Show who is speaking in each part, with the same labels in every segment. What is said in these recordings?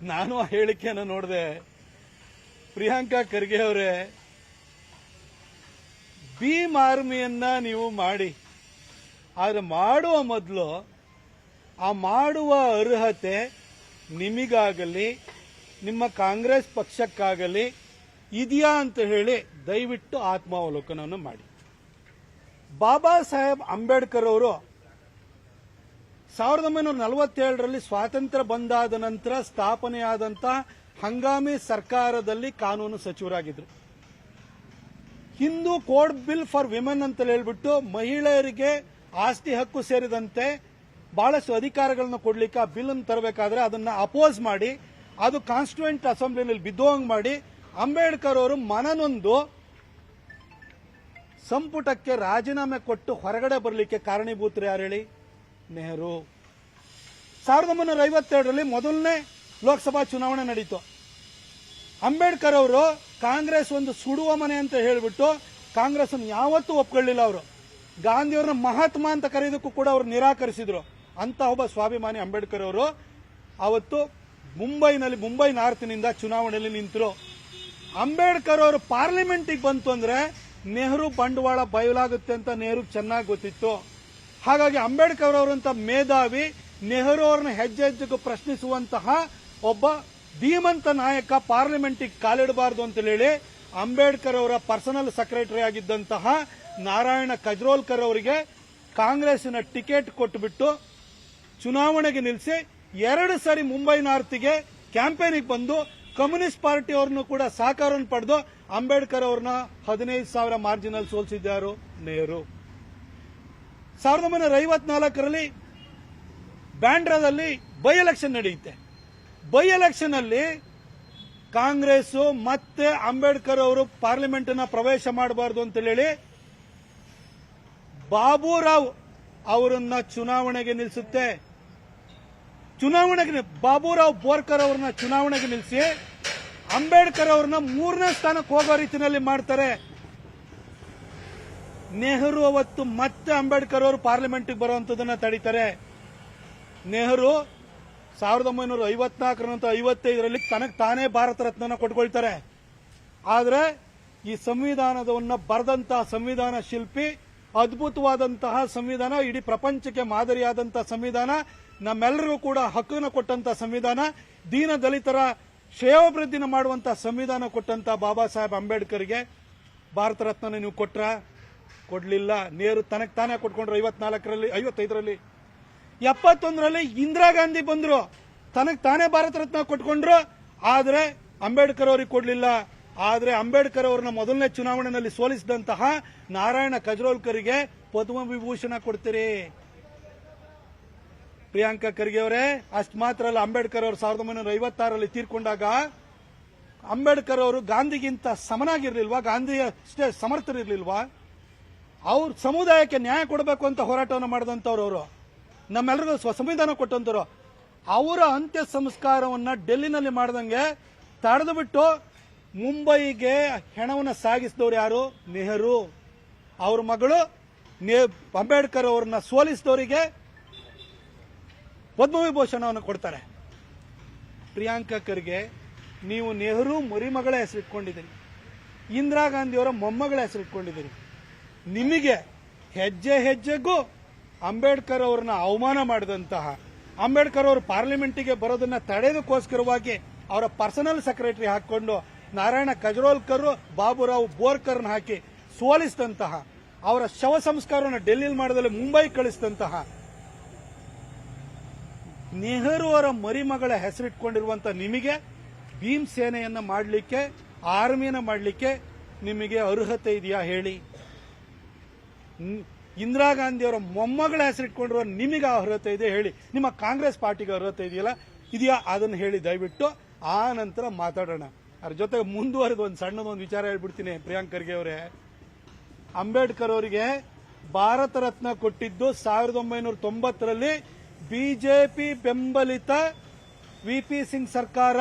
Speaker 1: ನಾನು ಆ ಹೇಳಿಕೆಯನ್ನು ನೋಡಿದೆ. ಪ್ರಿಯಾಂಕಾ ಖರ್ಗೆ ಅವರೇ, ಭೀಮ್ ಆರ್ಮಿಯನ್ನ ನೀವು ಮಾಡಿ, ಆದ್ರೆ ಮಾಡುವ ಮೊದಲು ಆ ಮಾಡುವ ಅರ್ಹತೆ ನಿಮಗಾಗಲಿ ನಿಮ್ಮ ಕಾಂಗ್ರೆಸ್ ಪಕ್ಷಕ್ಕಾಗಲಿ ಇದೆಯಾ ಅಂತ ಹೇಳಿ ದಯವಿಟ್ಟು ಆತ್ಮಾವಲೋಕನವನ್ನು ಮಾಡಿ. ಬಾಬಾ ಸಾಹೇಬ್ ಅಂಬೇಡ್ಕರ್ ಅವರು 1947ರಲ್ಲಿ ಸ್ವಾತಂತ್ರ್ಯ ಬಂದಾದ ನಂತರ ಸ್ಥಾಪನೆಯಾದಂತಹ ಹಂಗಾಮಿ ಸರ್ಕಾರದಲ್ಲಿ ಕಾನೂನು ಸಚಿವರಾಗಿದ್ದರು. Hindu code bill for women ಅಂತ ಹೇಳ್ಬಿಟ್ಟು ಮಹಿಳೆಯರಿಗೆ ಆಸ್ತಿ ಹಕ್ಕು ಸೇರಿದಂತೆ ಬಹಳಷ್ಟು ಅಧಿಕಾರಗಳನ್ನು ಕೊಡ್ಲಿಕ್ಕೆ ಆ ಬಿಲ್ ಅನ್ನು ತರಬೇಕಾದ್ರೆ ಅದನ್ನ ಅಪೋಸ್ ಮಾಡಿ ಅದು ಕಾನ್ಸ್ಟಿಟ್ಯೂಯೆಂಟ್ ಅಸೆಂಬ್ಲಿನಲ್ಲಿ ಬಿದ್ದೋಂಗ್ ಮಾಡಿ ಅಂಬೇಡ್ಕರ್ ಅವರು ಮನನೊಂದು ಸಂಪುಟಕ್ಕೆ ರಾಜೀನಾಮೆ ಕೊಟ್ಟು ಹೊರಗಡೆ ಬರಲಿಕ್ಕೆ ಕಾರಣೀಭೂತರು ಯಾರು ಹೇಳಿ? ನೆಹರು. 1952ರಲ್ಲಿ ಮೊದಲನೇ ಲೋಕಸಭಾ ಚುನಾವಣೆ ನಡೀತು. ಅಂಬೇಡ್ಕರ್ ಅವರು ಕಾಂಗ್ರೆಸ್ ಒಂದು ಸುಡುವ ಮನೆ ಅಂತ ಹೇಳಿಬಿಟ್ಟು ಕಾಂಗ್ರೆಸ್ ಅನ್ನು ಯಾವತ್ತೂ ಒಪ್ಕೊಳ್ಳಿಲ್ಲ. ಅವರು ಗಾಂಧಿಯವ್ರನ್ನ ಮಹಾತ್ಮ ಅಂತ ಕರೆಯೋದಕ್ಕೂ ಕೂಡ ಅವರು ನಿರಾಕರಿಸಿದ್ರು. ಅಂತ ಒಬ್ಬ ಸ್ವಾಭಿಮಾನಿ ಅಂಬೇಡ್ಕರ್ ಅವರು ಅವತ್ತು ಮುಂಬೈ ನಾರ್ತ್ನಿಂದ ಚುನಾವಣೆಯಲ್ಲಿ ನಿಂತರು. ಅಂಬೇಡ್ಕರ್ ಅವರು ಪಾರ್ಲಿಮೆಂಟಿಗೆ ಬಂತು ಅಂದ್ರೆ ನೆಹರು ಬಂಡವಾಳ ಬಯಲಾಗುತ್ತೆ ಅಂತ ನೆಹರು ಚೆನ್ನಾಗಿ ಗೊತ್ತಿತ್ತು. ಹಾಗಾಗಿ ಅಂಬೇಡ್ಕರ್ ಅವರಂತ ಮೇಧಾವಿ ನೆಹರು ಅವರನ್ನ ಹೆಜ್ಜೆ ಹೆಜ್ಜೆಗೂ ಪ್ರಶ್ನಿಸುವಂತಹ ಒಬ್ಬ ಧೀಮಂತ ನಾಯಕ ಪಾರ್ಲಿಮೆಂಟಿಗೆ ಕಾಲಿಡಬಾರದು ಅಂತ ಹೇಳಿ ಅಂಬೇಡ್ಕರ್ ಅವರ ಪರ್ಸನಲ್ ಸೆಕ್ರೆಟರಿ ಆಗಿದ್ದಂತಹ ನಾರಾಯಣ ಕಜ್ರೋಲ್ಕರ್ ಅವರಿಗೆ ಕಾಂಗ್ರೆಸ್ನ ಟಿಕೆಟ್ ಕೊಟ್ಟುಬಿಟ್ಟು ಚುನಾವಣೆಗೆ ನಿಲ್ಲಿಸಿ 2 ಸಾರಿ ಮುಂಬೈ ನಾರ್ತ್ಗೆ ಕ್ಯಾಂಪೇನಿಗೆ ಬಂದು ಕಮ್ಯುನಿಸ್ಟ್ ಪಾರ್ಟಿ ಅವ್ರನ್ನು ಕೂಡ ಸಹಕಾರವನ್ನು ಪಡೆದು ಅಂಬೇಡ್ಕರ್ ಅವ್ರನ್ನ 15,000 ಮಾರ್ಜಿನಲ್ಲಿ ಸೋಲಿಸಿದ್ದಾರು ನೆಹರು. 1954ರಲ್ಲಿ ಬ್ಯಾಂಡ್ರಾದಲ್ಲಿ ಬೈ ಎಲೆಕ್ಷನ್ ನಡೆಯುತ್ತೆ. ಬೈ ಎಲೆಕ್ಷನ್ ಅಲ್ಲಿ ಕಾಂಗ್ರೆಸ್ ಮತ್ತೆ ಅಂಬೇಡ್ಕರ್ ಅವರು ಪಾರ್ಲಿಮೆಂಟ್ ಪ್ರವೇಶ ಮಾಡಬಾರದು ಅಂತ ಹೇಳಿ ಬಾಬುರಾವ್ ಅವರನ್ನ ಚುನಾವಣೆಗೆ ನಿಲ್ಲಿಸುತ್ತೆ. ಬಾಬುರಾವ್ ಬೋರ್ಕರ್ ಅವರನ್ನ ಚುನಾವಣೆಗೆ ನಿಲ್ಲಿಸಿ ಅಂಬೇಡ್ಕರ್ ಅವರನ್ನ 3ನೇ ಸ್ಥಾನಕ್ಕೆ ಹೋಗೋ ರೀತಿಯಲ್ಲಿ ಮಾಡ್ತಾರೆ. ನೆಹರು ಅವತ್ತು ಮತ್ತೆ ಅಂಬೇಡ್ಕರ್ ಅವರು ಪಾರ್ಲಿಮೆಂಟ್ಗೆ ಬರುವಂತದನ್ನ ತಡೀತಾರೆ. ನೆಹರು 1954 ನಂತರ 55ರಲ್ಲಿ ತನಗೆ ತಾನೇ ಭಾರತ ರತ್ನ ಕೊಟ್ಕೊಳ್ತಾರೆ. ಆದ್ರೆ ಈ ಸಂವಿಧಾನದವನ್ನ ಬರೆದಂತಹ ಸಂವಿಧಾನ ಶಿಲ್ಪಿ, ಅದ್ಭುತವಾದಂತಹ ಸಂವಿಧಾನ, ಇಡೀ ಪ್ರಪಂಚಕ್ಕೆ ಮಾದರಿಯಾದಂತಹ ಸಂವಿಧಾನ, ನಮ್ಮೆಲ್ಲರಿಗೂ ಕೂಡ ಹಕ್ಕನ್ನು ಕೊಟ್ಟಂತಹ ಸಂವಿಧಾನ, ದೀನ ದಲಿತರ ಶ್ರೇಯೋಭಿವೃದ್ಧಿನ ಮಾಡುವಂತಹ ಸಂವಿಧಾನ ಕೊಟ್ಟಂತಹ ಬಾಬಾ ಸಾಹೇಬ್ ಅಂಬೇಡ್ಕರ್ಗೆ ಭಾರತ ರತ್ನ ನೀವು ಕೊಡ್ಲಿಲ್ಲ. ನೆಹರು ತನಗೆ ತಾನೇ ಕೊಟ್ಕೊಂಡ್ರು 55ರಲ್ಲಿ. 71ರಲ್ಲಿ ಇಂದಿರಾ ಗಾಂಧಿ ಬಂದ್ರು, ತನಗೆ ತಾನೇ ಭಾರತ ರತ್ನ ಕೊಟ್ಕೊಂಡ್ರು. ಆದ್ರೆ ಅಂಬೇಡ್ಕರ್ ಅವರಿಗೆ ಕೊಡ್ಲಿಲ್ಲ. ಆದ್ರೆ ಅಂಬೇಡ್ಕರ್ ಅವರನ್ನ ಮೊದಲನೇ ಚುನಾವಣೆಯಲ್ಲಿ ಸೋಲಿಸಿದಂತಹ ನಾರಾಯಣ ಕಜ್ರೋಲ್ಕರ್ಗೆ ಪದ್ಮವಿಭೂಷಣ ಕೊಡ್ತೀರಿ. ಪ್ರಿಯಾಂಕಾ ಖರ್ಗೆ ಅವರೇ, ಅಷ್ಟು ಮಾತ್ರ ಅಲ್ಲ, ಅಂಬೇಡ್ಕರ್ ಅವರು 1956ರಲ್ಲಿ ತೀರ್ಕೊಂಡಾಗ ಅಂಬೇಡ್ಕರ್ ಅವರು ಗಾಂಧಿಗಿಂತ ಸಮನಾಗಿರ್ಲಿಲ್ವಾ? ಗಾಂಧಿ ಅಷ್ಟೇ ಸಮರ್ಥರಿರ್ಲಿಲ್ವಾ? ಅವ್ರ ಸಮುದಾಯಕ್ಕೆ ನ್ಯಾಯ ಕೊಡಬೇಕು ಅಂತ ಹೋರಾಟವನ್ನು ಮಾಡಿದಂತವ್ರು ಅವರು, ನಮ್ಮೆಲ್ಲರಿಗೂ ಸಂವಿಧಾನ ಕೊಟ್ಟಂತವ್ರು. ಅವರ ಅಂತ್ಯ ಸಂಸ್ಕಾರವನ್ನ ಡೆಲ್ಲಿನಲ್ಲಿ ಮಾಡದಂಗೆ ತಡೆದು ಬಿಟ್ಟು ಮುಂಬೈಗೆ ಹೆಣವನ್ನು ಸಾಗಿಸಿದವರು ಯಾರು? ನೆಹರು. ಅವ್ರ ಮಗಳು ಅಂಬೇಡ್ಕರ್ ಅವರನ್ನ ಸೋಲಿಸಿದವರಿಗೆ ಪದ್ಮವಿಭೂಷಣವನ್ನು ಕೊಡ್ತಾರೆ. ಪ್ರಿಯಾಂಕಾ ಖರ್ಗೆ, ನೀವು ನೆಹರು ಮರಿಮಗಳ ಹೆಸರಿಟ್ಕೊಂಡಿದ್ದೀರಿ, ಇಂದಿರಾ ಗಾಂಧಿಯವರ ಮೊಮ್ಮಗಳ ಹೆಸರಿಟ್ಕೊಂಡಿದ್ದೀರಿ. ನಿಮಗೆ ಹೆಜ್ಜೆ ಹೆಜ್ಜೆಗೂ ಅಂಬೇಡ್ಕರ್ ಅವರನ್ನ ಅವಮಾನ ಮಾಡಿದಂತಹ, ಅಂಬೇಡ್ಕರ್ ಅವರು ಪಾರ್ಲಿಮೆಂಟಿಗೆ ಬರೋದನ್ನ ತಡೆಯೋದಕ್ಕೋಸ್ಕರವಾಗಿ ಅವರ ಪರ್ಸನಲ್ ಸೆಕ್ರೆಟರಿ ಹಾಕೊಂಡು ನಾರಾಯಣ ಕಜ್ರೋಲ್ಕರ್, ಬಾಬುರಾವ್ ಬೋರ್ಕರ್ನ ಹಾಕಿ ಸೋಲಿಸಿದಂತಹ, ಅವರ ಶವ ಸಂಸ್ಕಾರವನ್ನು ಡೆಲ್ಲಿಯಲ್ಲಿ ಮಾಡದಲ್ಲಿ ಮುಂಬೈ ಕಳಿಸಿದಂತಹ ನೆಹರು ಅವರ ಮರಿಮಗಳ ಹೆಸರಿಟ್ಕೊಂಡಿರುವಂತಹ ನಿಮಗೆ ಭೀಮ್ ಸೇನೆಯನ್ನ ಮಾಡಲಿಕ್ಕೆ, ಆರ್ಮಿಯನ್ನ ಮಾಡಲಿಕ್ಕೆ ನಿಮಗೆ ಅರ್ಹತೆ ಇದೆಯಾ ಹೇಳಿ? ಇಂದಿರಾ ಗಾಂಧಿ ಅವರ ಮೊಮ್ಮಗಳ ಹೆಸರಿಟ್ಕೊಂಡಿರುವ ನಿಮಗೆ ಅರ್ಹತೆ ಇದೆ ಹೇಳಿ? ನಿಮ್ಮ ಕಾಂಗ್ರೆಸ್ ಪಾರ್ಟಿಗೆ ಅರ್ಹತೆ ಇದೆಯಾ? ಅದನ್ನು ಹೇಳಿ ದಯವಿಟ್ಟು. ಆ ನಂತರ ಮಾತಾಡೋಣ. ಅದ್ರ ಜೊತೆಗೆ ಮುಂದುವರೆದು ಒಂದು ಸಣ್ಣದೊಂದು ವಿಚಾರ ಹೇಳ್ಬಿಡ್ತೀನಿ. ಪ್ರಿಯಾಂಕಾ ಖರ್ಗೆ ಅವರೇ, ಅಂಬೇಡ್ಕರ್ ಅವರಿಗೆ ಭಾರತ ರತ್ನ ಕೊಟ್ಟಿದ್ದು 1990ರಲ್ಲಿ ಬಿಜೆಪಿ ಬೆಂಬಲಿತ ವಿಪಿ ಸಿಂಗ್ ಸರ್ಕಾರ.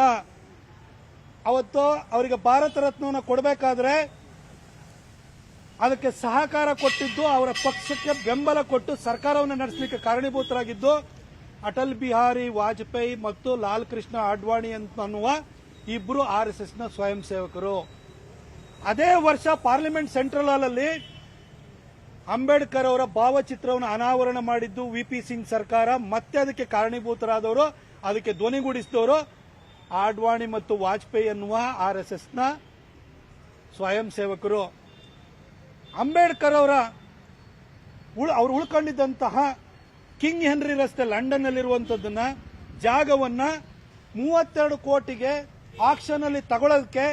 Speaker 1: ಅವತ್ತು ಅವರಿಗೆ ಭಾರತ ರತ್ನವನ್ನು ಕೊಡಬೇಕಾದ್ರೆ ಅದಕ್ಕೆ ಸಹಕಾರ ಕೊಟ್ಟಿದ್ದು, ಅವರ ಪಕ್ಷಕ್ಕೆ ಬೆಂಬಲ ಕೊಟ್ಟು ಸರ್ಕಾರವನ್ನು ನಡೆಸಲಿಕ್ಕೆ ಕಾರಣೀಭೂತರಾಗಿದ್ದು ಅಟಲ್ ಬಿಹಾರಿ ವಾಜಪೇಯಿ ಮತ್ತು ಲಾಲ್ ಕೃಷ್ಣ ಅಡ್ವಾಣಿ ಅನ್ನುವ ಇಬ್ಬರು RSSನ ಸ್ವಯಂ ಸೇವಕರು. ಅದೇ ವರ್ಷ ಪಾರ್ಲಿಮೆಂಟ್ ಸೆಂಟ್ರಲ್ ಹಾಲ್ ಅಲ್ಲಿ ಅಂಬೇಡ್ಕರ್ ಅವರ ಭಾವಚಿತ್ರವನ್ನು ಅನಾವರಣ ಮಾಡಿದ್ದು VP ಸಿಂಗ್ ಸರ್ಕಾರ. ಮತ್ತೆ ಅದಕ್ಕೆ ಕಾರಣೀಭೂತರಾದವರು, ಅದಕ್ಕೆ ಧ್ವನಿಗೂಡಿಸಿದವರು ಅಡ್ವಾಣಿ ಮತ್ತು ವಾಜಪೇಯಿ ಅನ್ನುವ RSSನ ಸ್ವಯಂ ಸೇವಕರು. ಅಂಬೇಡ್ಕರ್ ಅವರು ಉಳ್ಕೊಂಡಿದ್ದಂತಹ ಕಿಂಗ್ ಹೆನ್ರಿ ರಸ್ತೆ ಲಂಡನ್ ನಲ್ಲಿರುವಂತದ್ದನ್ನ ಜಾಗವನ್ನ 32 ಕೋಟಿಗೆ ಆಕ್ಷನ್ ಅಲ್ಲಿ ತಗೊಳ್ಳೋದಕ್ಕೆ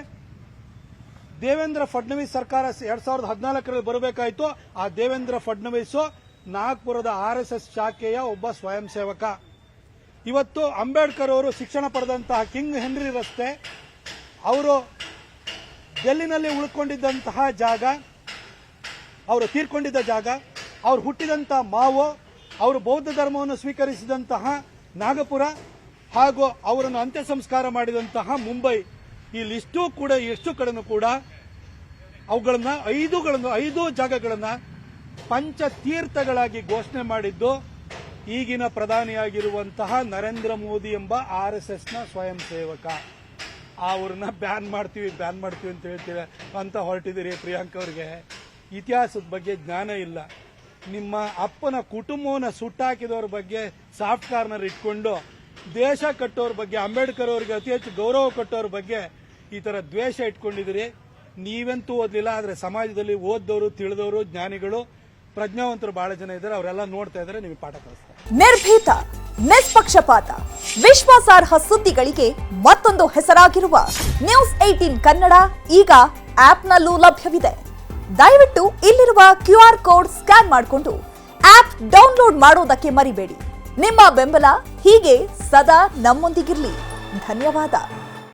Speaker 1: ದೇವೇಂದ್ರ ಫಡ್ನವೀಸ್ ಸರ್ಕಾರ 2014ರಲ್ಲಿ ಬರಬೇಕಾಯಿತು. ಆ ದೇವೇಂದ್ರ ಫಡ್ನವೀಸ್ ನಾಗ್ಪುರದ RSS ಶಾಖೆಯ ಒಬ್ಬ ಸ್ವಯಂ ಸೇವಕ. ಇವತ್ತು ಅಂಬೇಡ್ಕರ್ ಅವರು ಶಿಕ್ಷಣ ಪಡೆದಂತಹ ಕಿಂಗ್ ಹೆನ್ರಿ ರಸ್ತೆ, ಅವರು ಡೆಲ್ಲಿನಲ್ಲಿ ಉಳ್ಕೊಂಡಿದ್ದಂತಹ ಜಾಗ, ಅವರು ತೀರ್ಕೊಂಡಿದ್ದ ಜಾಗ, ಅವರು ಹುಟ್ಟಿದಂತಹ ಮಾವು, ಅವರು ಬೌದ್ಧ ಧರ್ಮವನ್ನು ಸ್ವೀಕರಿಸಿದಂತಹ ನಾಗಪುರ ಹಾಗೂ ಅವರನ್ನು ಅಂತ್ಯ ಸಂಸ್ಕಾರ ಮಾಡಿದಂತಹ ಮುಂಬೈ, ಈ ಲಿಸ್ಟು ಕೂಡ ಎಷ್ಟು ಕಡೆನೂ ಕೂಡ ಅವುಗಳನ್ನ 5 ಜಾಗಗಳನ್ನ ಪಂಚತೀರ್ಥಗಳಾಗಿ ಘೋಷಣೆ ಮಾಡಿದ್ದು ಈಗಿನ ಪ್ರಧಾನಿಯಾಗಿರುವಂತಹ ನರೇಂದ್ರ ಮೋದಿ ಎಂಬ RSSನ ಸ್ವಯಂ ಸೇವಕ. ಅವ್ರನ್ನ ಬ್ಯಾನ್ ಮಾಡ್ತೀವಿ ಅಂತ ಹೇಳ್ತೀವಿ ಅಂತ ಹೊರಟಿದ್ದೀರಿ. ಪ್ರಿಯಾಂಕ್ ಅವ್ರಿಗೆ ಇತಿಹಾಸದ ಬಗ್ಗೆ ಜ್ಞಾನ ಇಲ್ಲ. ನಿಮ್ಮ ಅಪ್ಪನ ಕುಟುಂಬವನ್ನು ಸುಟ್ಟಾಕಿದವ್ರ ಬಗ್ಗೆ ಸಾಫ್ಟ್ ಕಾರ್ನರ್ ಇಟ್ಕೊಂಡು ದೇಶ ಕಟ್ಟೋರ ಬಗ್ಗೆ, ಅಂಬೇಡ್ಕರ್ ಅವರಿಗೆ ಅತಿ ಹೆಚ್ಚು ಗೌರವ ಕೊಟ್ಟವ್ರ ಬಗ್ಗೆ ಈ ತರ ದ್ವೇಷ ಇಟ್ಕೊಂಡಿದ್ದೀರಿ. ನೀವಂತೂ ಓದ್ಲಿಲ್ಲ, ಆದ್ರೆ ಸಮಾಜದಲ್ಲಿ ಓದ್ದವರು, ತಿಳಿದವರು, ಜ್ಞಾನಿಗಳು, ಪ್ರಜ್ಞಾವಂತರು ಬಹಳ ಜನ ಇದ್ದಾರೆ. ಅವರೆಲ್ಲ ನೋಡ್ತಾ ಇದ್ದಾರೆ, ನಿಮಗೆ ಪಾಠ ಕಲಿಸ್ತಾರೆ.
Speaker 2: ನಿರ್ಭೀತ, ನಿಷ್ಪಕ್ಷಪಾತ, ವಿಶ್ವಾಸಾರ್ಹ ಸುದ್ದಿಗಳಿಗೆ ಮತ್ತೊಂದು ಹೆಸರಾಗಿರುವ ನ್ಯೂಸ್ 18 ಕನ್ನಡ ಈಗ ಆಪ್ನಲ್ಲೂ ಲಭ್ಯವಿದೆ. ದಯವಿಟ್ಟು ಇಲ್ಲಿರುವ QR ಕೋಡ್ ಸ್ಕ್ಯಾನ್ ಮಾಡಿಕೊಂಡು ಆಪ್ ಡೌನ್ಲೋಡ್ ಮಾಡೋದಕ್ಕೆ ಮರಿಬೇಡಿ. ನಿಮ್ಮ ಬೆಂಬಲ ಹೀಗೆ ಸದಾ ನಮ್ಮೊಂದಿಗಿರಲಿ. ಧನ್ಯವಾದ.